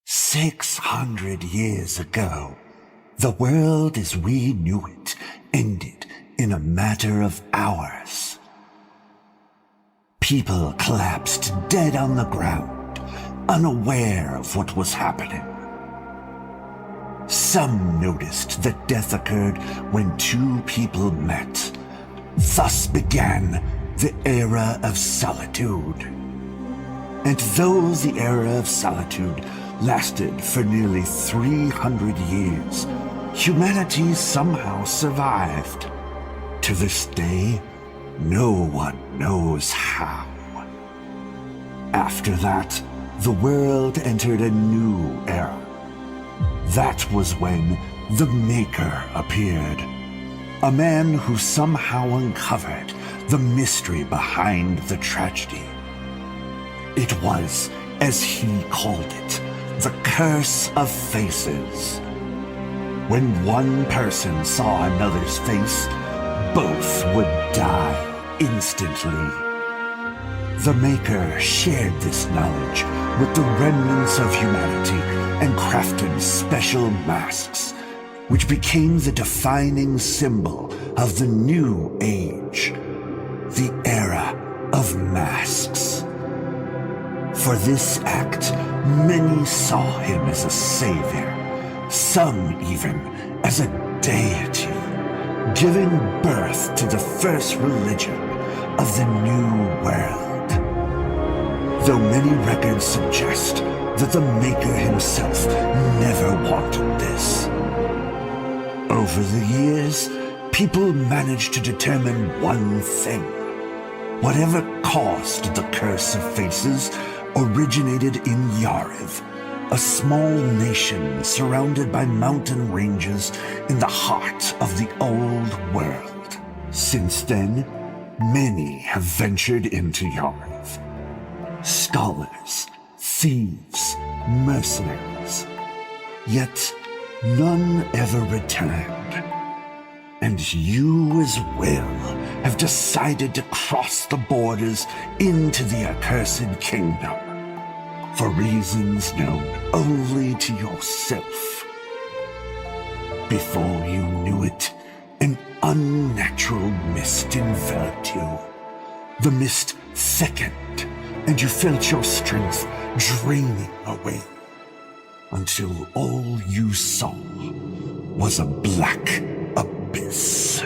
600 years ago, the world as we knew it ended in a matter of hours. People collapsed dead on the ground, unaware of what was happening. Some noticed that death occurred when two people met. Thus began the era of solitude. And though the era of solitude lasted for nearly 300 years, humanity somehow survived. To this day, no one knows how. After that, the world entered a new era. That was when the Maker appeared, a man who somehow uncovered the mystery behind the tragedy. It was, as he called it, the curse of faces. When one person saw another's face, both would die instantly. The Maker shared this knowledge with the remnants of humanity and crafted special masks, which became the defining symbol of the new age, the era of masks. For this act, many saw him as a savior, some even as a deity, giving birth to the first religion of the New World. Though many records suggest that the Maker himself never wanted this. Over the years, people managed to determine one thing. Whatever caused the curse of faces originated in Yariv, a small nation surrounded by mountain ranges in the heart of the old world. Since then, many have ventured into Yariv. Scholars, thieves, mercenaries. Yet none ever returned. And you as well have decided to cross the borders into the accursed kingdom, for reasons known only to yourself. Before you knew it, an unnatural mist enveloped you. The mist thickened, and you felt your strength draining away, until all you saw was a black abyss.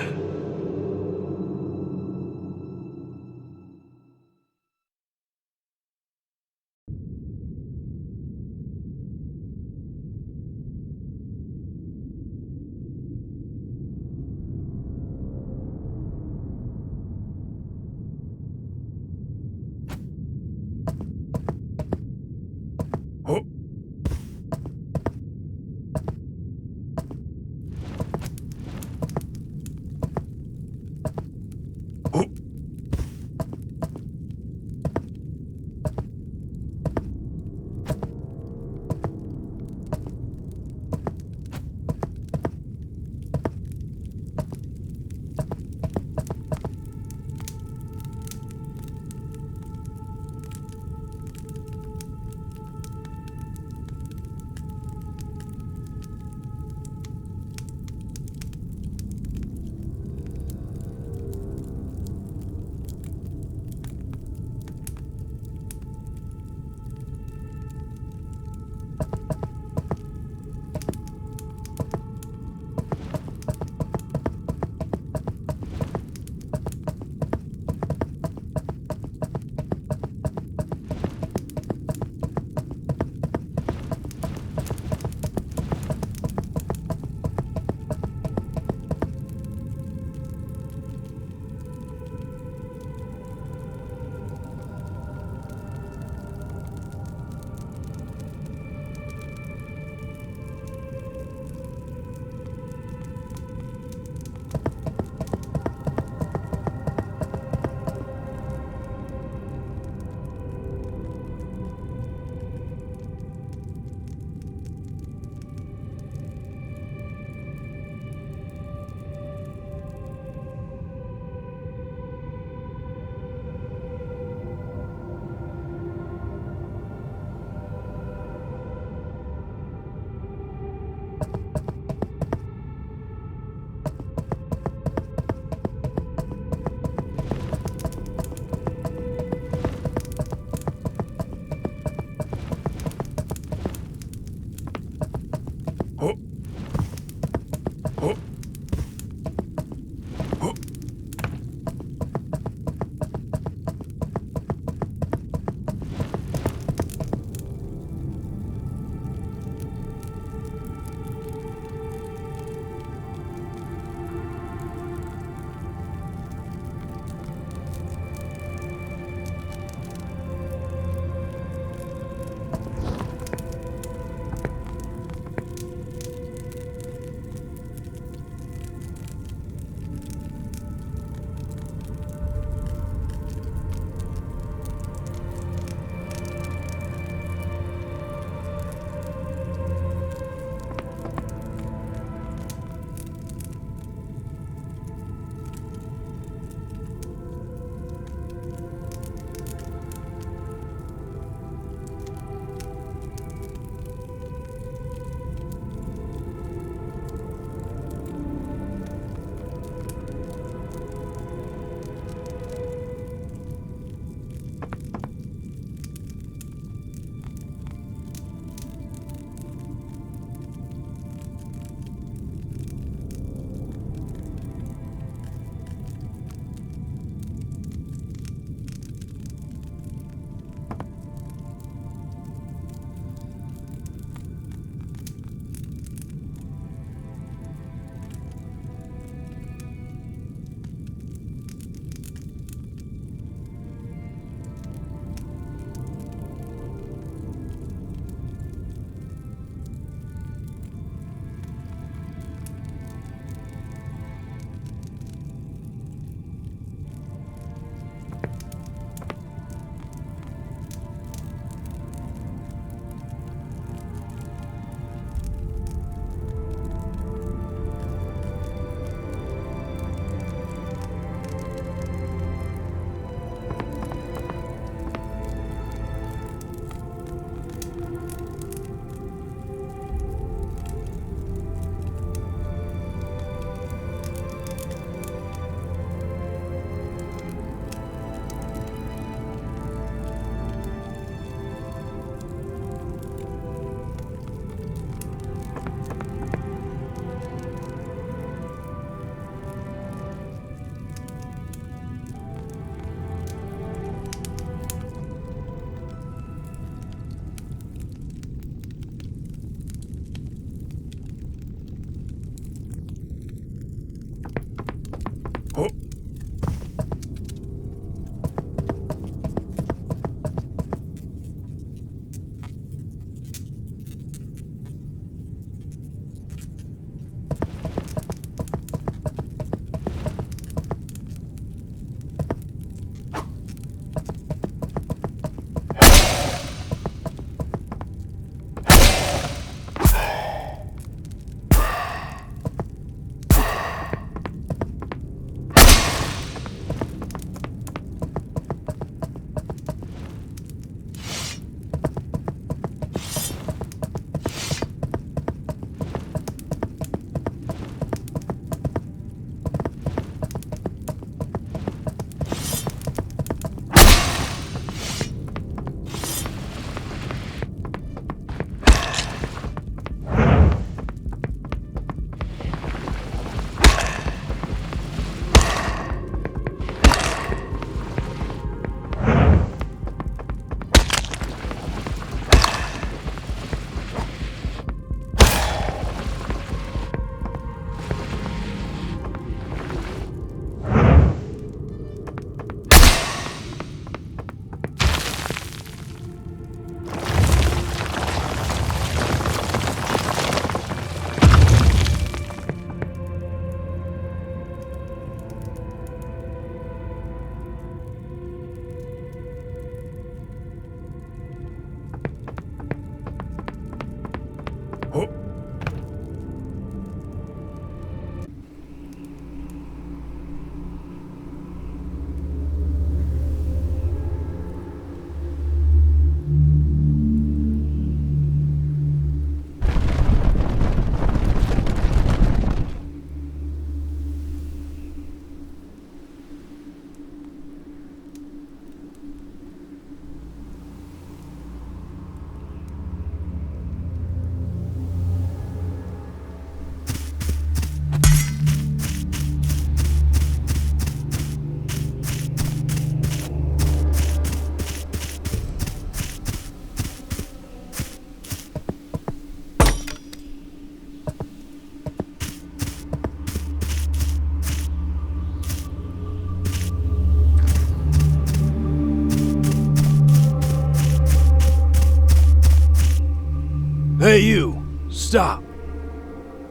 Hey you! Stop!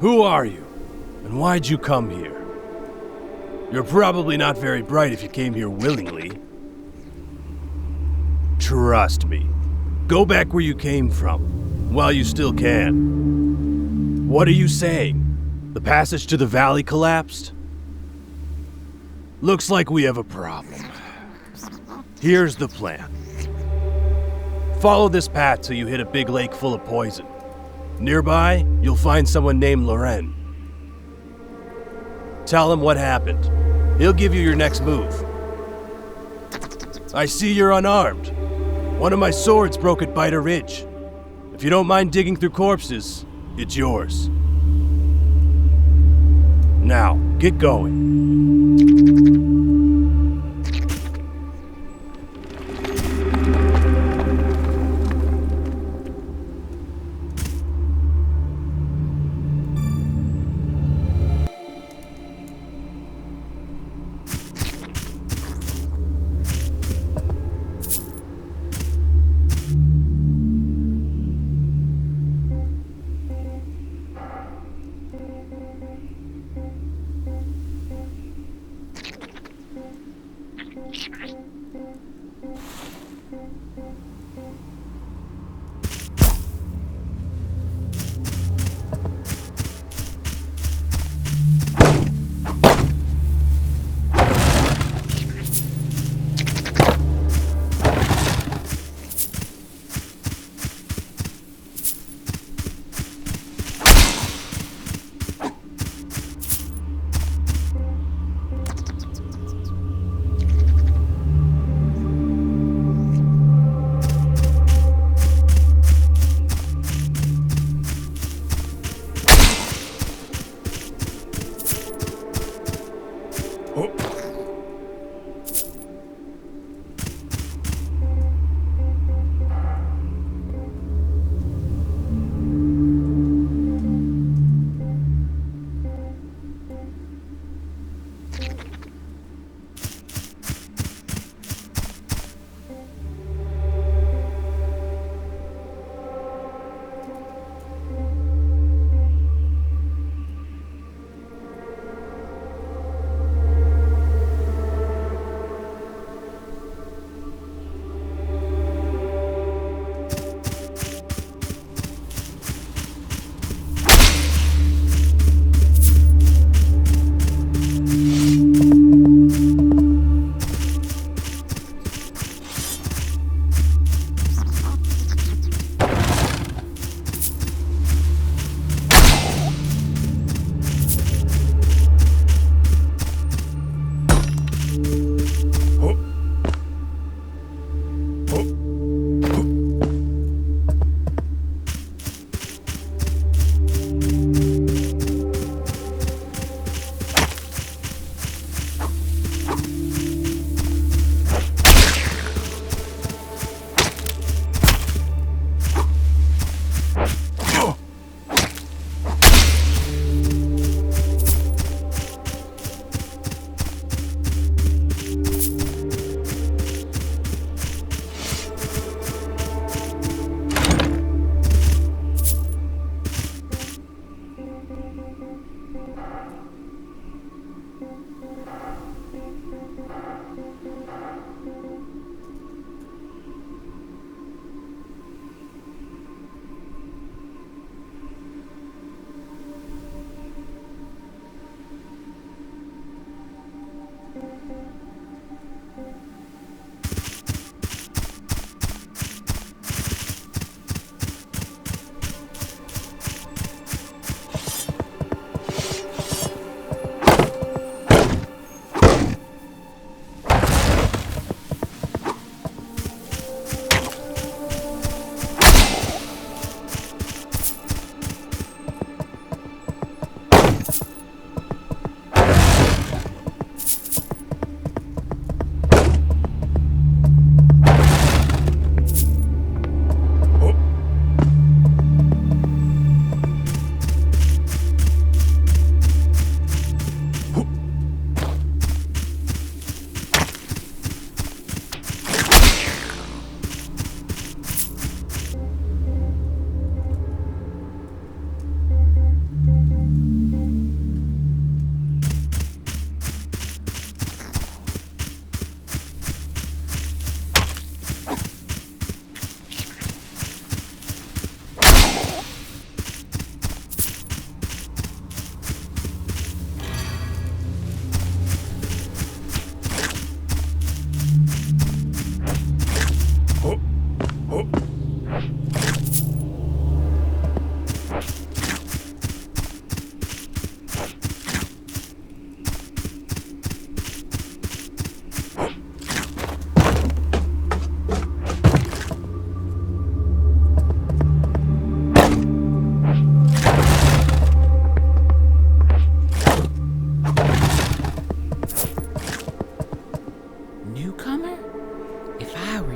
Who are you? And why'd you come here? You're probably not very bright if you came here willingly. Trust me. Go back where you came from, while you still can. What are you saying? The passage to the valley collapsed? Looks like we have a problem. Here's the plan. Follow this path till you hit a big lake full of poison. Nearby, you'll find someone named Loren. Tell him what happened. He'll give you your next move. I see you're unarmed. One of my swords broke at Biter Ridge. If you don't mind digging through corpses, it's yours. Now, get going.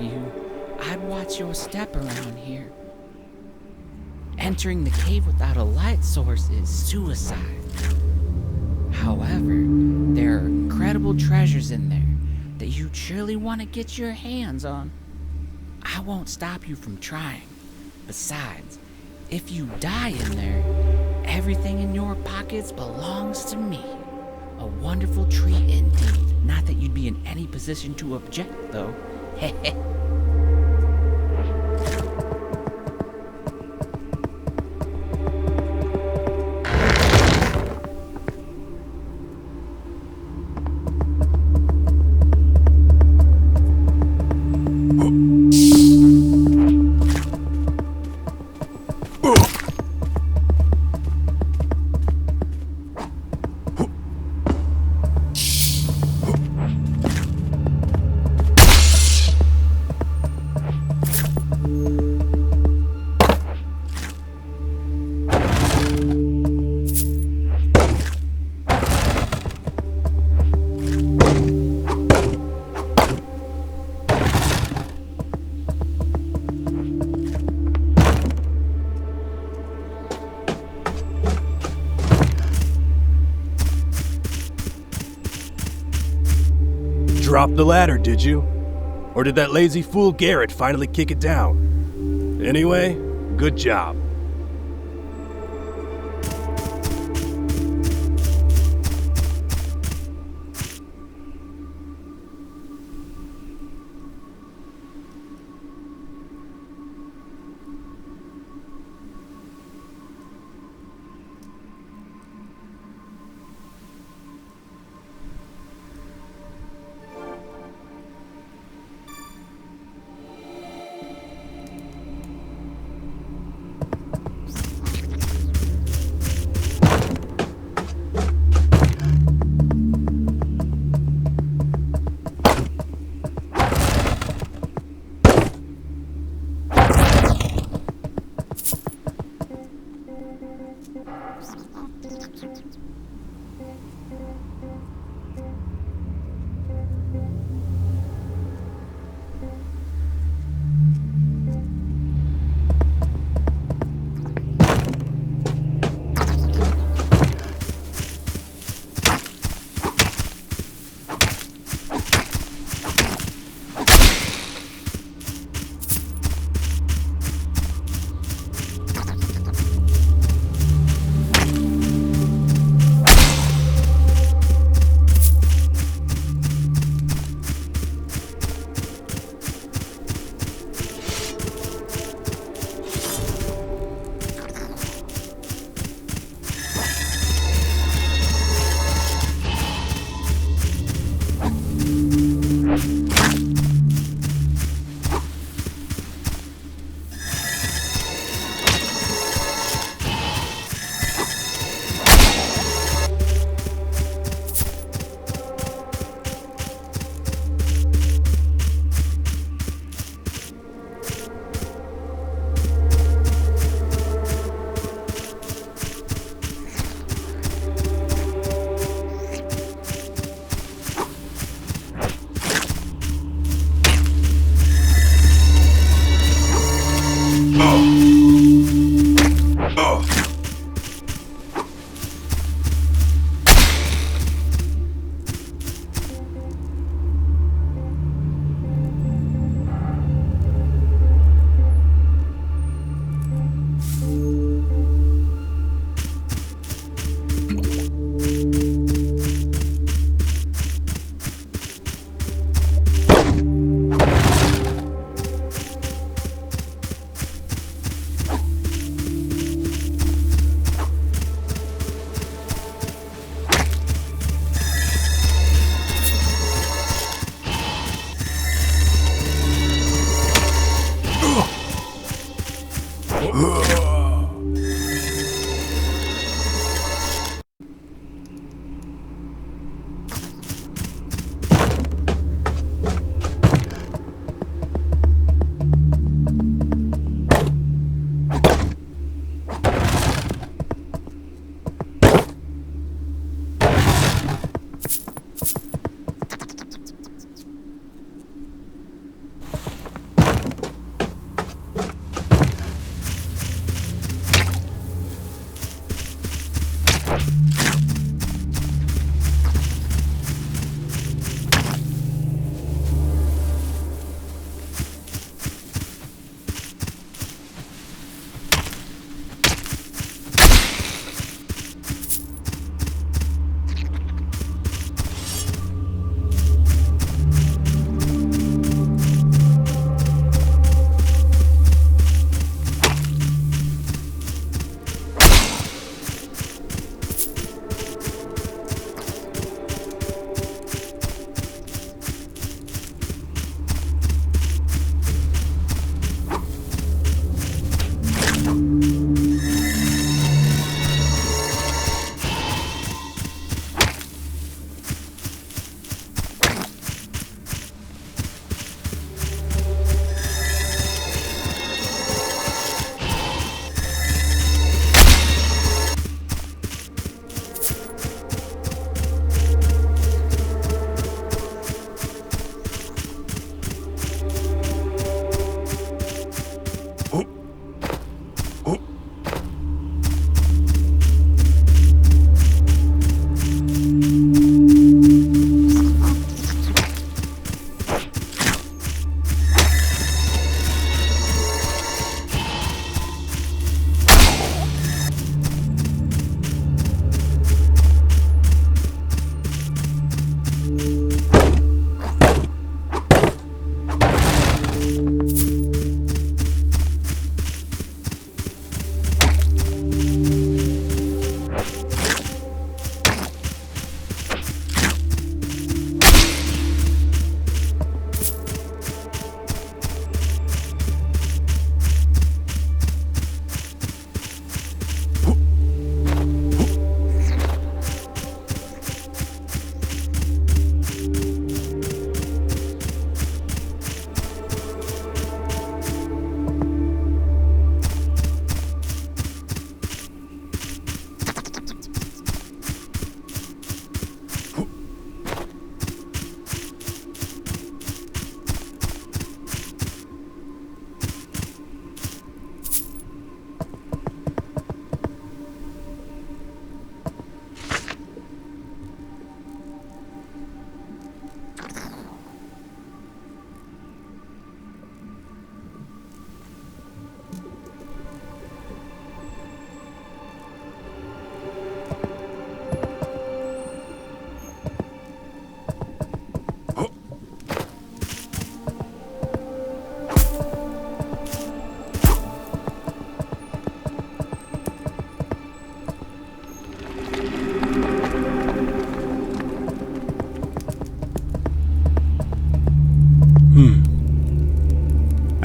you, I'd watch your step around here. Entering the cave without a light source is suicide. However, there are incredible treasures in there that you'd surely want to get your hands on. I won't stop you from trying. Besides, if you die in there, everything in your pockets belongs to me. A wonderful treat indeed. Not that you'd be in any position to object, though. Heh. Dropped the ladder, did you? Or did that lazy fool Garrett finally kick it down? Anyway, good job.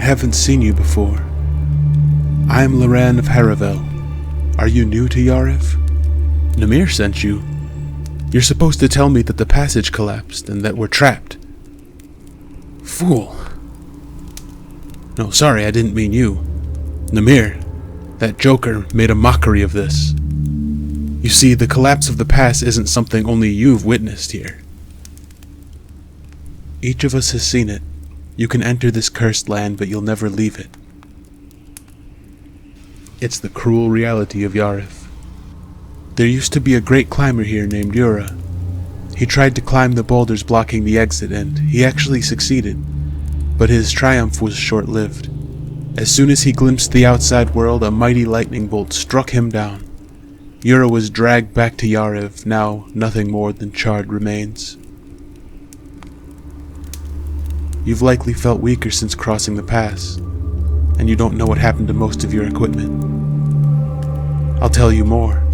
haven't seen you before. I'm Loran of Haravel. Are you new to Yariv? Namir sent you. You're supposed to tell me that the passage collapsed and that we're trapped. Fool. No, sorry, I didn't mean you. Namir, that joker made a mockery of this. You see, the collapse of the pass isn't something only you've witnessed here. Each of us has seen it. You can enter this cursed land, but you'll never leave it. It's the cruel reality of Yariv. There used to be a great climber here named Yura. He tried to climb the boulders blocking the exit, and he actually succeeded. But his triumph was short-lived. As soon as he glimpsed the outside world, a mighty lightning bolt struck him down. Yura was dragged back to Yariv, now nothing more than charred remains. You've likely felt weaker since crossing the pass, and you don't know what happened to most of your equipment. I'll tell you more.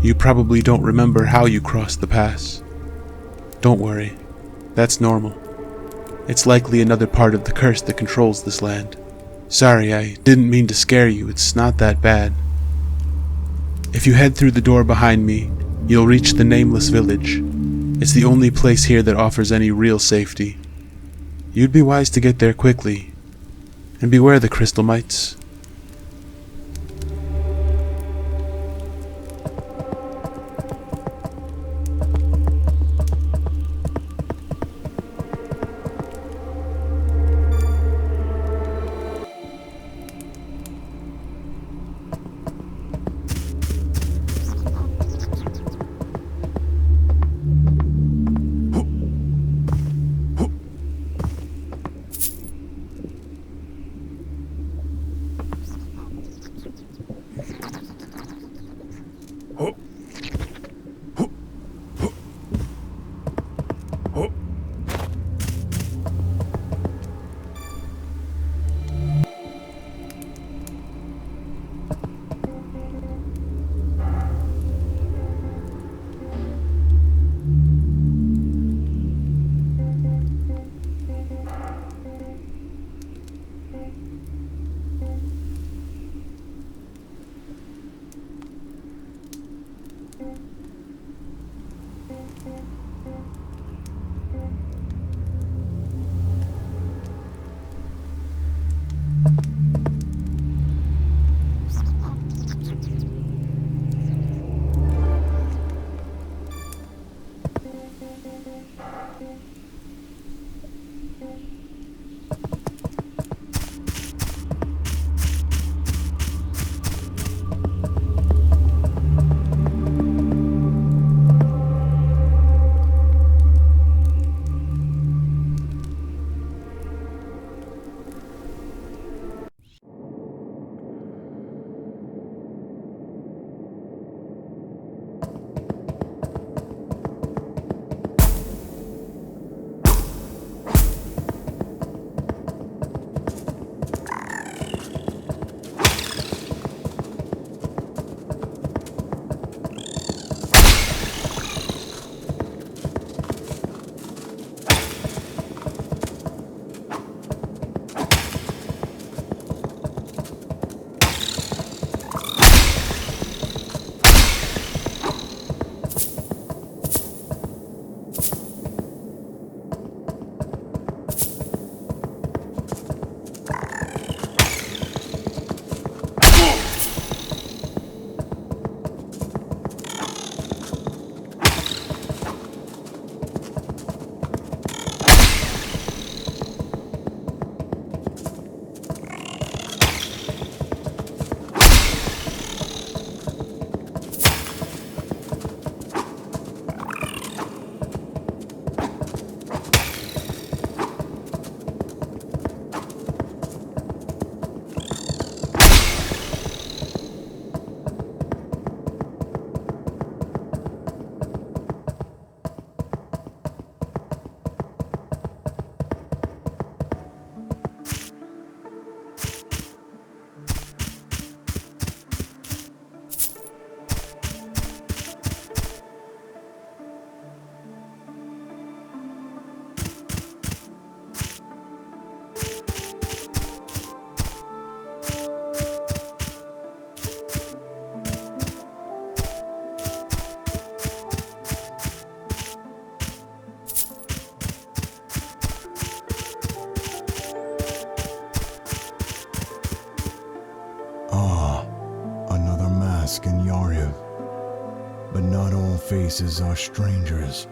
You probably don't remember how you crossed the pass. Don't worry, that's normal. It's likely another part of the curse that controls this land. Sorry, I didn't mean to scare you, it's not that bad. If you head through the door behind me, you'll reach the Nameless Village. It's the only place here that offers any real safety. You'd be wise to get there quickly, and beware the crystal mites. mask in Yariv. But not all faces are strangers,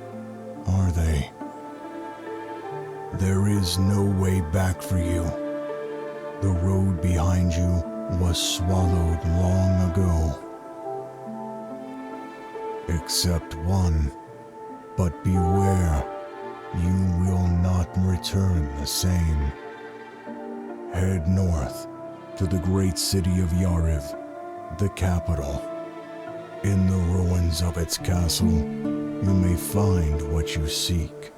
are they? There is no way back for you. The road behind you was swallowed long ago. Except one. But beware, you will not return the same. Head north to the great city of Yariv, the capital. In the ruins of its castle, you may find what you seek.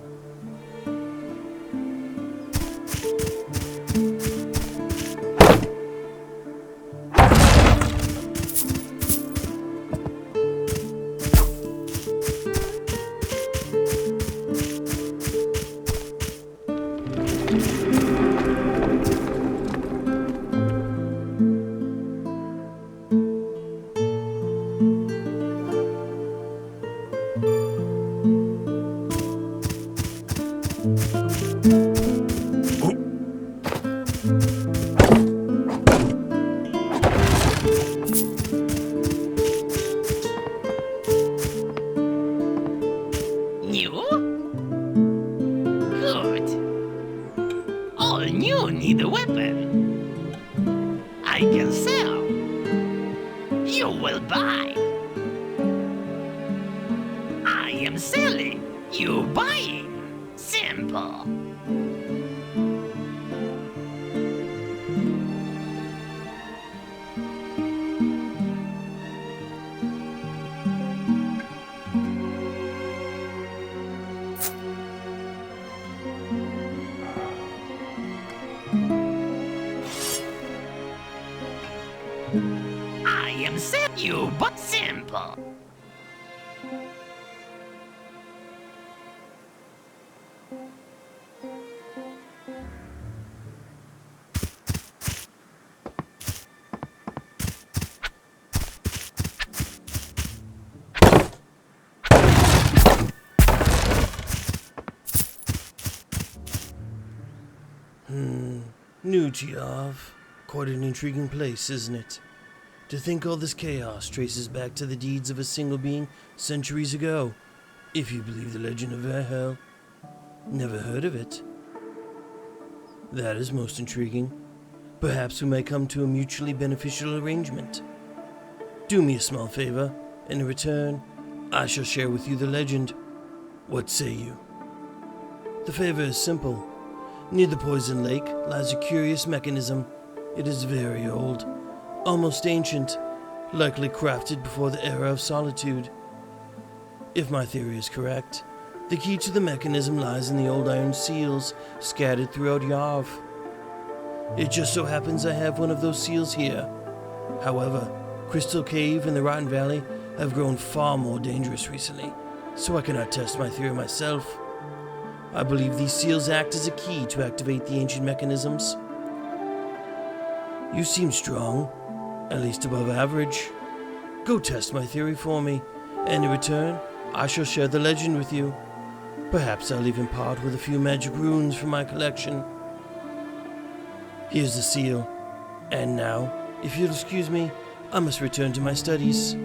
Need a weapon. I can sell. You will buy. I am selling. You buying. Simple. I am selling you, but simple. New Yariv. Quite an intriguing place, isn't it? To think all this chaos traces back to the deeds of a single being centuries ago, if you believe the legend of Verho. Never heard of it. That is most intriguing. Perhaps we may come to a mutually beneficial arrangement. Do me a small favor, and in return, I shall share with you the legend. What say you? The favor is simple. Near the poison lake lies a curious mechanism. It is very old, almost ancient, likely crafted before the era of solitude. If my theory is correct, the key to the mechanism lies in the old iron seals scattered throughout Yariv. It just so happens I have one of those seals here. However, Crystal Cave and the Rotten Valley have grown far more dangerous recently, so I cannot test my theory myself. I believe these seals act as a key to activate the ancient mechanisms. You seem strong, at least above average. Go test my theory for me, and in return, I shall share the legend with you. Perhaps I'll even part with a few magic runes from my collection. Here's the seal. And now, if you'll excuse me, I must return to my studies.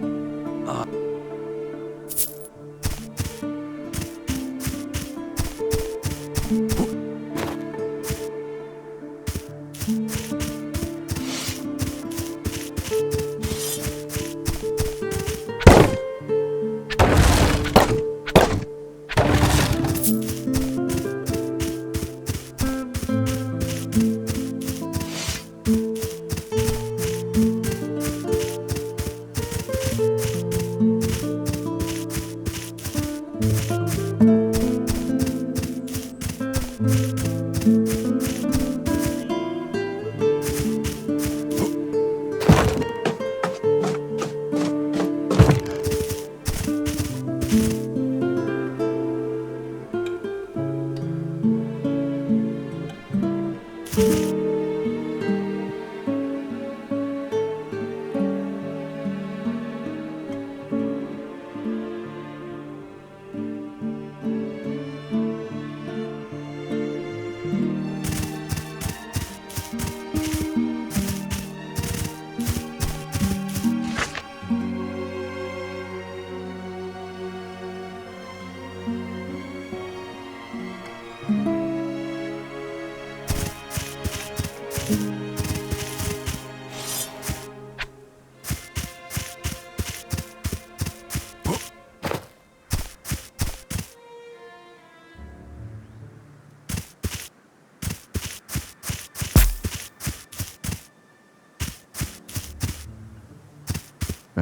And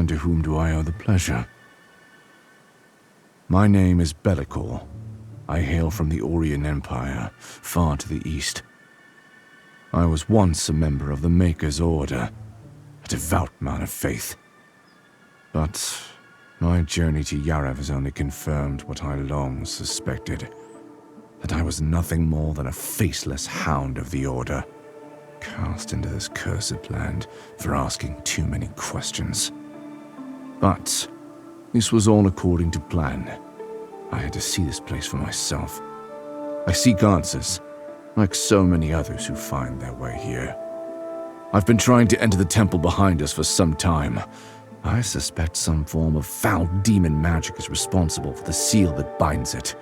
to whom do I owe the pleasure? My name is Bellicor. I hail from the Orion Empire, far to the east. I was once a member of the Maker's Order, a devout man of faith. But my journey to Yariv has only confirmed what I long suspected, that I was nothing more than a faceless hound of the Order, cast into this cursed land for asking too many questions. But this was all according to plan. I had to see this place for myself. I seek answers, like so many others who find their way here. I've been trying to enter the temple behind us for some time. I suspect some form of foul demon magic is responsible for the seal that binds it.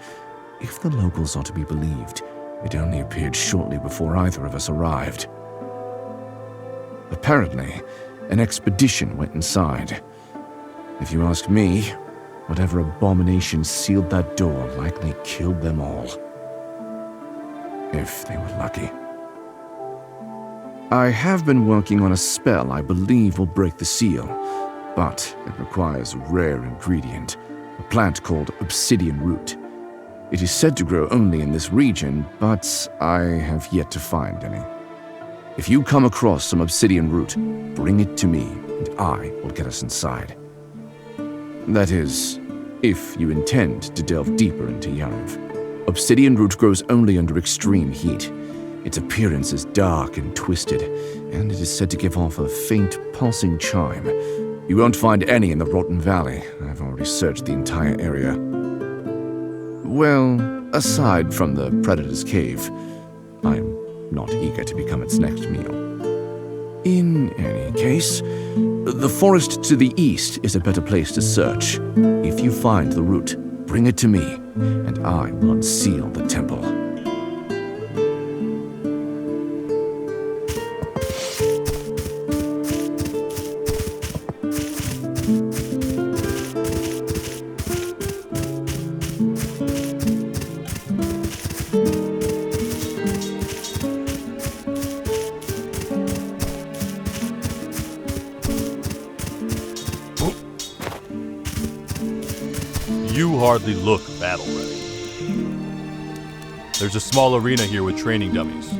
If the locals are to be believed, it only appeared shortly before either of us arrived. Apparently, an expedition went inside. If you ask me, whatever abomination sealed that door likely killed them all. If they were lucky. I have been working on a spell I believe will break the seal, but it requires a rare ingredient, a plant called obsidian root. It is said to grow only in this region, but I have yet to find any. If you come across some obsidian root, bring it to me, and I will get us inside. That is, if you intend to delve deeper into Yariv. Obsidian root grows only under extreme heat. Its appearance is dark and twisted, and it is said to give off a faint, pulsing chime. You won't find any in the Rotten Valley. I've already searched the entire area. Well, aside from the Predator's Cave, I'm not eager to become its next meal. In any case, the forest to the east is a better place to search. If you find the root, bring it to me, and I will unseal the temple. You hardly look battle-ready. There's a small arena here with training dummies.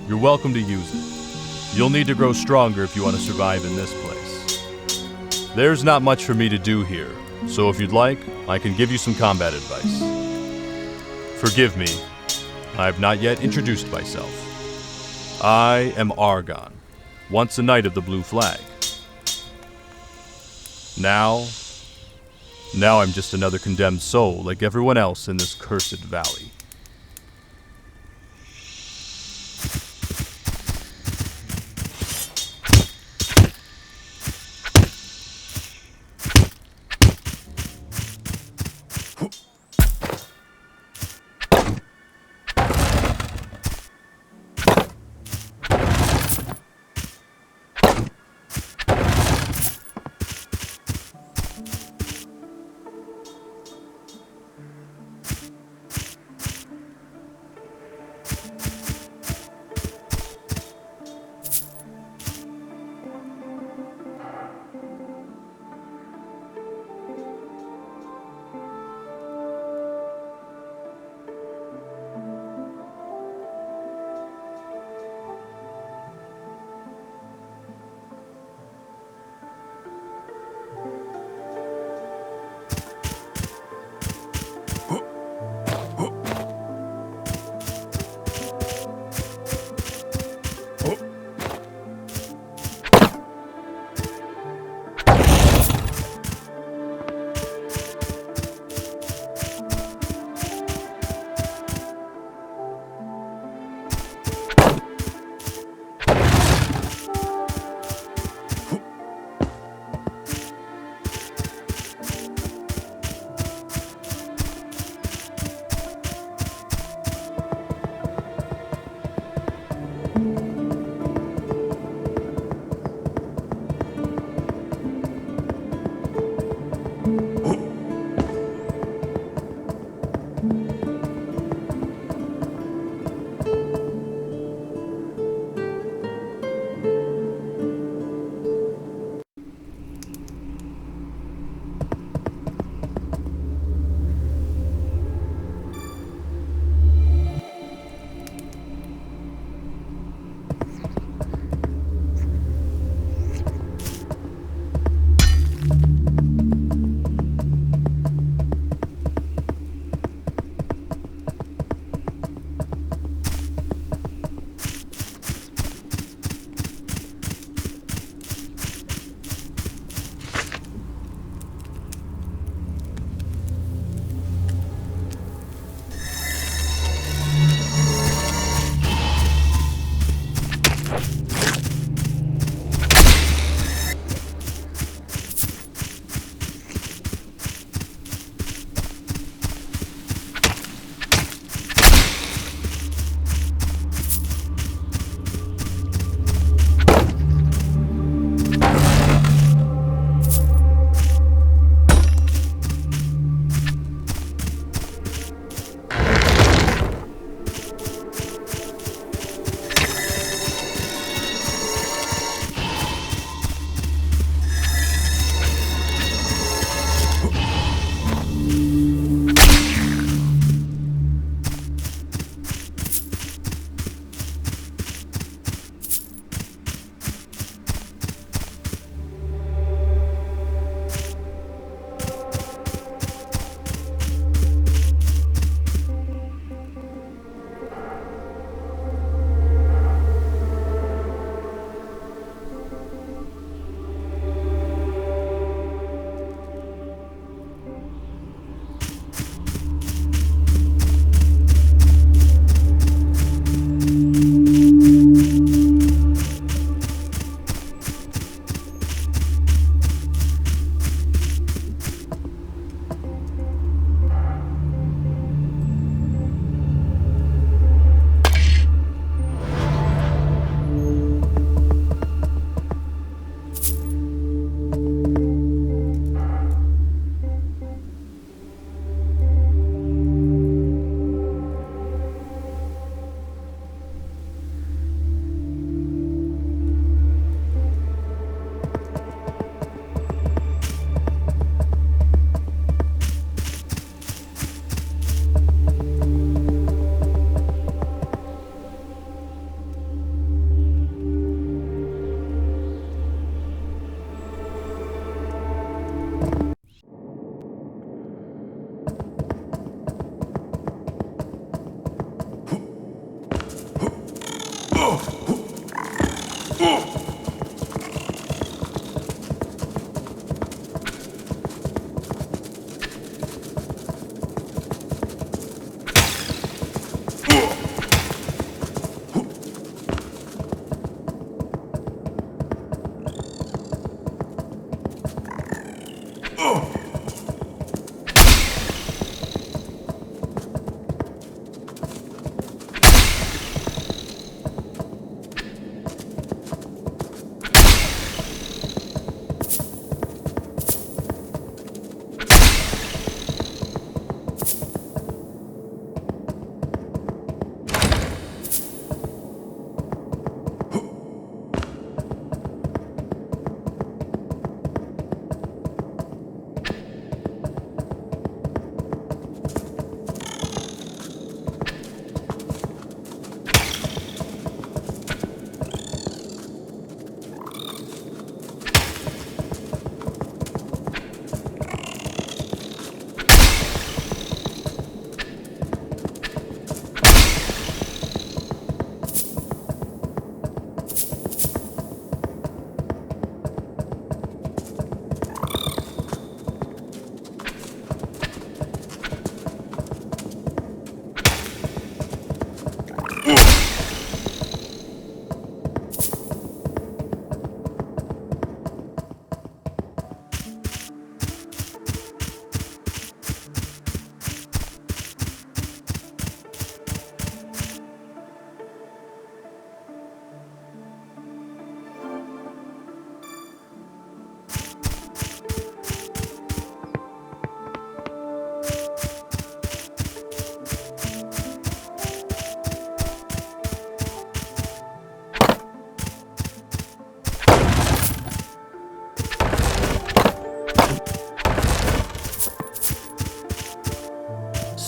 You're welcome to use it. You'll need to grow stronger if you want to survive in this place. There's not much for me to do here, so if you'd like, I can give you some combat advice. Forgive me, I have not yet introduced myself. I am Argon, once a knight of the Blue Flag. Now I'm just another condemned soul like everyone else in this cursed valley.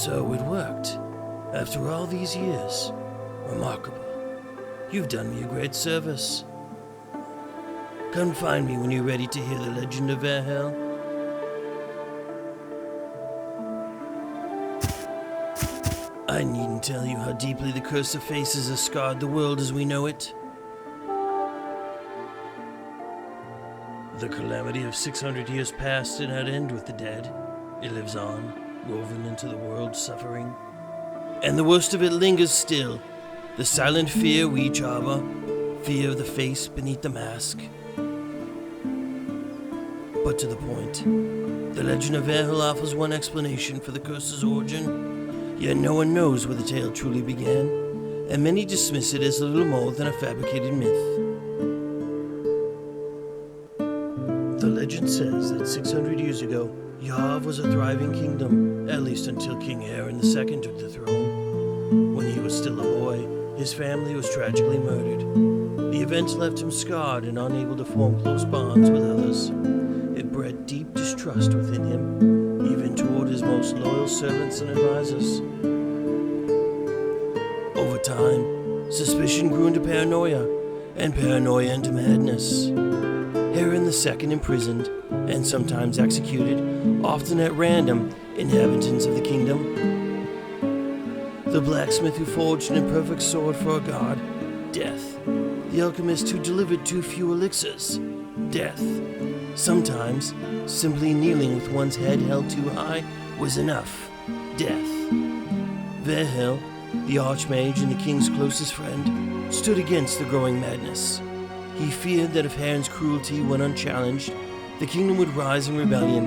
So it worked. After all these years. Remarkable. You've done me a great service. Come find me when you're ready to hear the legend of Verho. I needn't tell you how deeply the curse of faces has scarred the world as we know it. The calamity of 600 years past did not end with the dead. It lives on, woven into the world's suffering. And the worst of it lingers still. The silent fear we each harbor, fear of the face beneath the mask. But to the point, the legend of Verho offers one explanation for the curse's origin, yet no one knows where the tale truly began, and many dismiss it as little more than a fabricated myth. The legend says that 600 years ago, Yariv was a thriving kingdom, at least until King Aaron II took the throne. When he was still a boy, his family was tragically murdered. The events left him scarred and unable to form close bonds with others. It bred deep distrust within him, even toward his most loyal servants and advisors. Over time, suspicion grew into paranoia, and paranoia into madness. Aaron II imprisoned, and sometimes executed, often at random, inhabitants of the kingdom. The blacksmith who forged an imperfect sword for a god, death. The alchemist who delivered too few elixirs, death. Sometimes, simply kneeling with one's head held too high was enough, death. Verho, the archmage and the king's closest friend, stood against the growing madness. He feared that if Aaron's cruelty went unchallenged, the kingdom would rise in rebellion,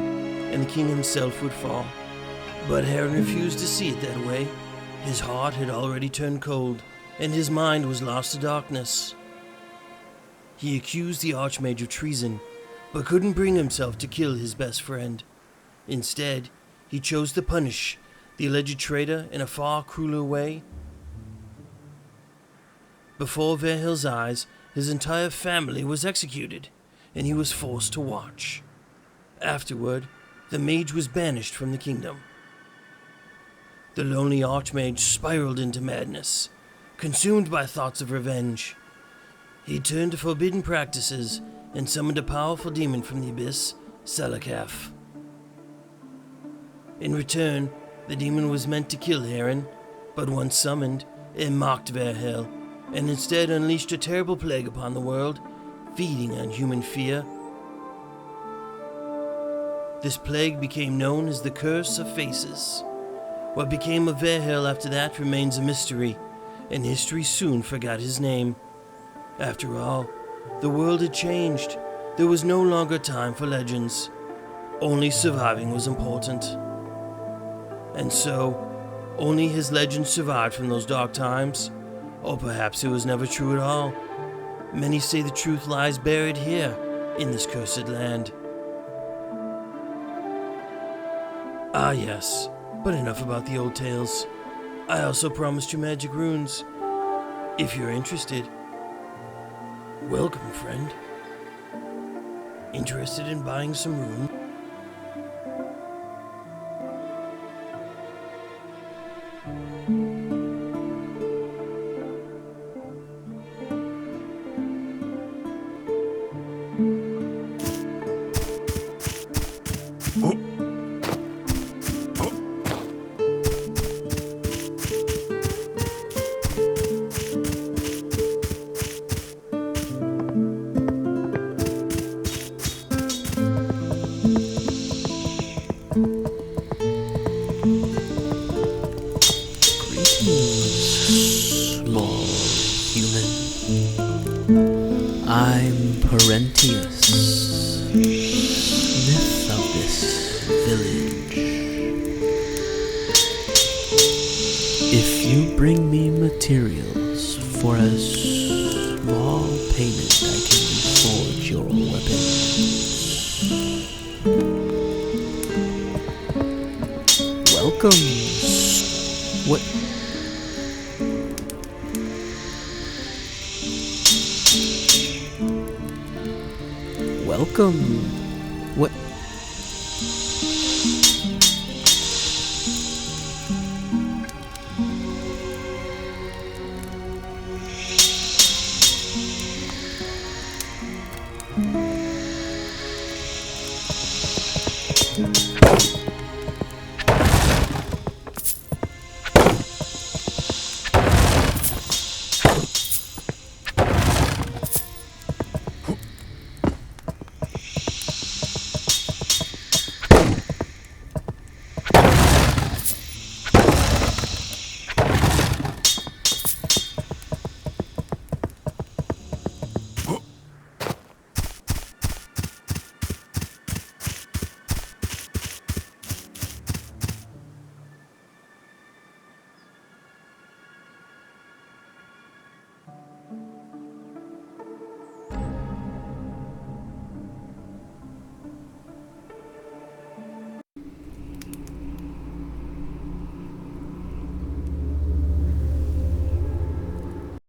and the king himself would fall. But Aaron refused to see it that way. His heart had already turned cold, and his mind was lost to darkness. He accused the archmage of treason, but couldn't bring himself to kill his best friend. Instead, he chose to punish the alleged traitor in a far crueler way. Before Verho's eyes, his entire family was executed, and he was forced to watch. Afterward, the mage was banished from the kingdom. The lonely archmage spiraled into madness, consumed by thoughts of revenge. He turned to forbidden practices and summoned a powerful demon from the abyss, Selakaf. In return, the demon was meant to kill Aaron, but once summoned, it mocked Verho, and instead unleashed a terrible plague upon the world, feeding on human fear. This plague became known as the Curse of Faces. What became of Verho after that remains a mystery, and history soon forgot his name. After all, the world had changed. There was no longer time for legends. Only surviving was important. And so, only his legend survived from those dark times. Or perhaps it was never true at all. Many say the truth lies buried here, in this cursed land. Ah yes, but enough about the old tales. I also promised you magic runes. If you're interested. Welcome, friend. Interested in buying some runes? I'm Parentius, smith of this village. If you bring me materials for a small payment, I can forge your weapons. Welcome. What? Welcome. What?